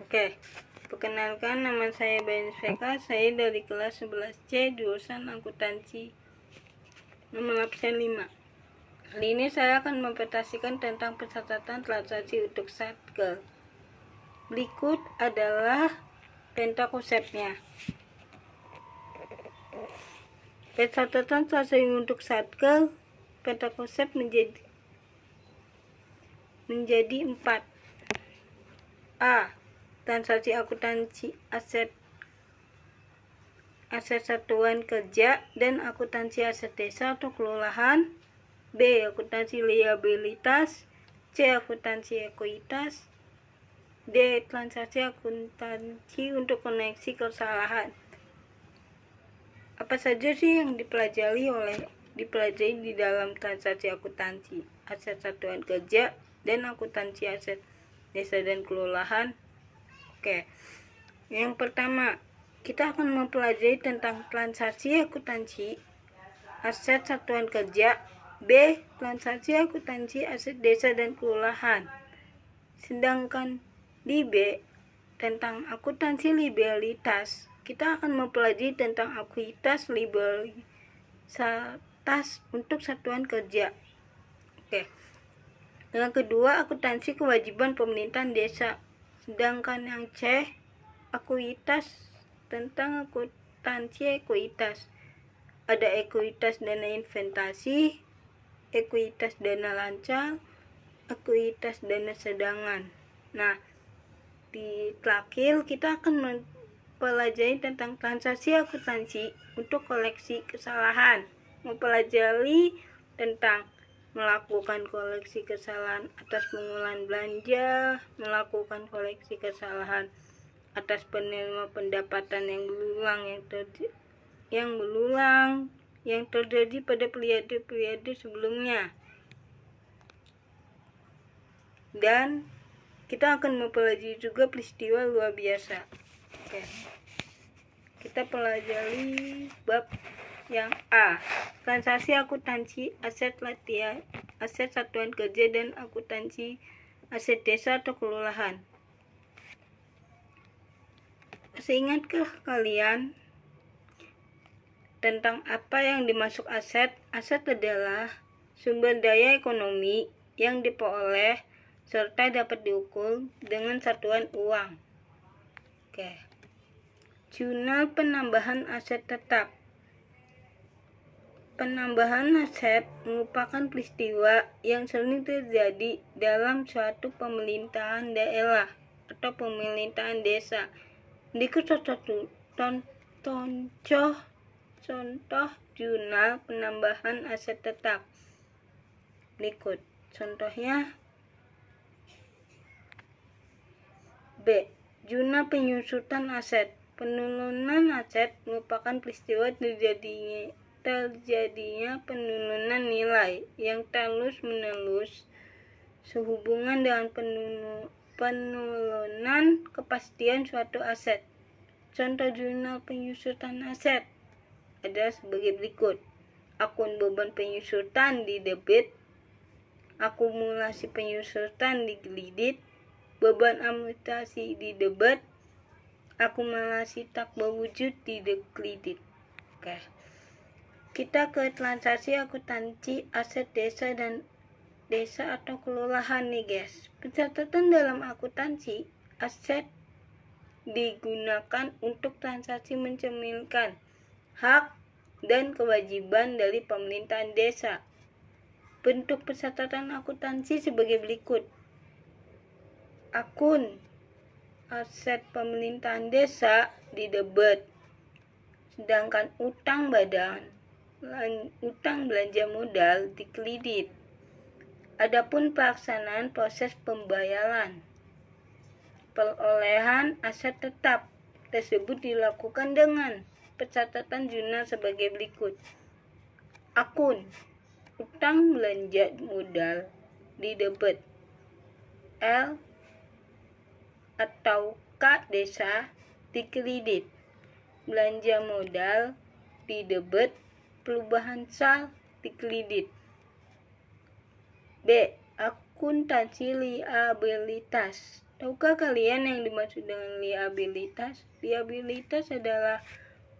Oke, perkenalkan, nama saya Ben Sveka. Saya dari kelas 11C jurusan akuntansi nomor absen 5. Kali ini saya akan mempresentasikan tentang pencatatan transaksi untuk Satker. Berikut adalah pentakonsepnya. Pencatatan transaksi untuk Satker pentakonsep menjadi 4. A. Transaksi akuntansi aset satuan kerja dan akuntansi aset desa atau kelurahan. B. Akuntansi liabilitas. C. Akuntansi ekuitas. D. Transaksi akuntansi untuk koneksi kesalahan. Apa saja sih yang dipelajari di dalam transaksi akuntansi aset satuan kerja dan akuntansi aset desa dan kelurahan? Oke. Yang pertama, kita akan mempelajari tentang transaksi akuntansi aset satuan kerja. B. Transaksi akuntansi aset desa dan kelurahan. Sedangkan di B, tentang akuntansi liabilitas, kita akan mempelajari tentang ekuitas liabilitas untuk satuan kerja. Oke. Yang kedua, akuntansi kewajiban pemerintahan desa. Sedangkan yang C, ekuitas, tentang akuntansi ekuitas. Ada ekuitas dana investasi, ekuitas dana lancar, ekuitas dana cadangan. Nah, di terakhir kita akan mempelajari tentang transaksi akuntansi untuk koleksi kesalahan. Mempelajari tentang melakukan koleksi kesalahan atas pengulangan belanja, melakukan koleksi kesalahan atas penerima pendapatan yang berulang yang terjadi pada periode sebelumnya. Dan kita akan mempelajari juga peristiwa luar biasa. Oke. Kita pelajari bab yang A, transaksi akuntansi aset satuan kerja dan akuntansi aset desa atau kelurahan. Seingatkah kalian tentang apa yang dimaksud aset? Aset adalah sumber daya ekonomi yang diperoleh serta dapat diukur dengan satuan uang. Oke. Jurnal penambahan aset tetap. Penambahan aset merupakan peristiwa yang sering terjadi dalam suatu pemerintahan daerah atau pemerintahan desa. Berikut contoh jurnal penambahan aset tetap. Berikut contohnya. B. Jurnal penyusutan aset. Penurunan aset merupakan peristiwa terjadinya penurunan nilai yang terus-menerus sehubungan dengan penurunan kepastian suatu aset. Contoh jurnal penyusutan aset adalah sebagai berikut. Akun beban penyusutan di debit, akumulasi penyusutan di kredit, beban amortisasi di debit, akumulasi tak berwujud di kredit. Oke. Kita ke transaksi akuntansi aset desa atau kelurahan nih guys. Pencatatan dalam akuntansi aset digunakan untuk transaksi mencerminkan hak dan kewajiban dari pemerintahan desa. Bentuk pencatatan akuntansi sebagai berikut. Akun aset pemerintahan desa di debit, sedangkan utang belanja modal di kredit. Adapun pelaksanaan proses pembayaran perolehan aset tetap tersebut dilakukan dengan pencatatan jurnal sebagai berikut. Akun utang belanja modal di debit L atau K desa di kredit. Belanja modal di debit, perubahan sal di kredit. B. Akuntansi liabilitas Tahukah kalian yang dimaksud dengan liabilitas? Liabilitas adalah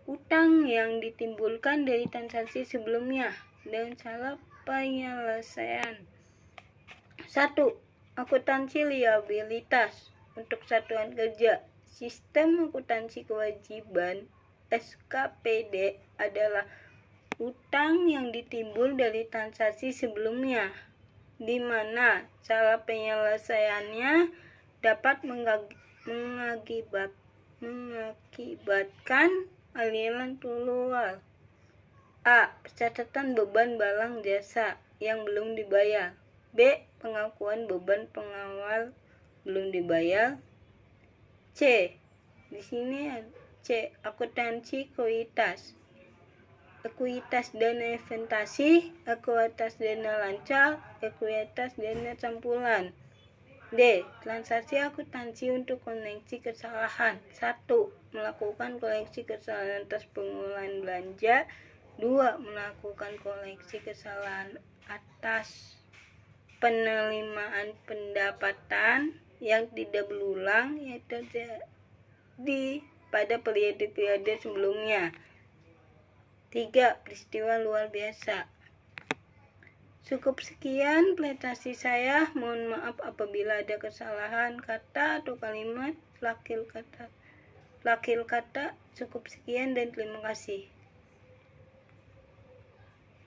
utang yang ditimbulkan dari transaksi sebelumnya dan salah penyelesaian. 1. Akuntansi liabilitas untuk satuan kerja. Sistem akuntansi kewajiban (SKPD) adalah utang yang ditimbul dari transaksi sebelumnya, di mana salah penyelesaiannya dapat mengakibatkan aliran keluar. A. Pencatatan beban barang jasa yang belum dibayar. B. Pengakuan beban pengawal belum dibayar. C. Di sini C. Akuntansi ekuitas. Ekuitas dana investasi, ekuitas dana lancar, ekuitas dana campuran. D. Transaksi akuntansi untuk koreksi kesalahan. 1. Melakukan koreksi kesalahan atas pengulangan belanja. 2. Melakukan koreksi kesalahan atas penerimaan pendapatan yang tidak berulang yang terjadi pada periode-periode sebelumnya. 3. Peristiwa luar biasa. Cukup sekian presentasi saya. Mohon maaf apabila ada kesalahan kata atau kalimat, lakil kata. Cukup sekian dan terima kasih.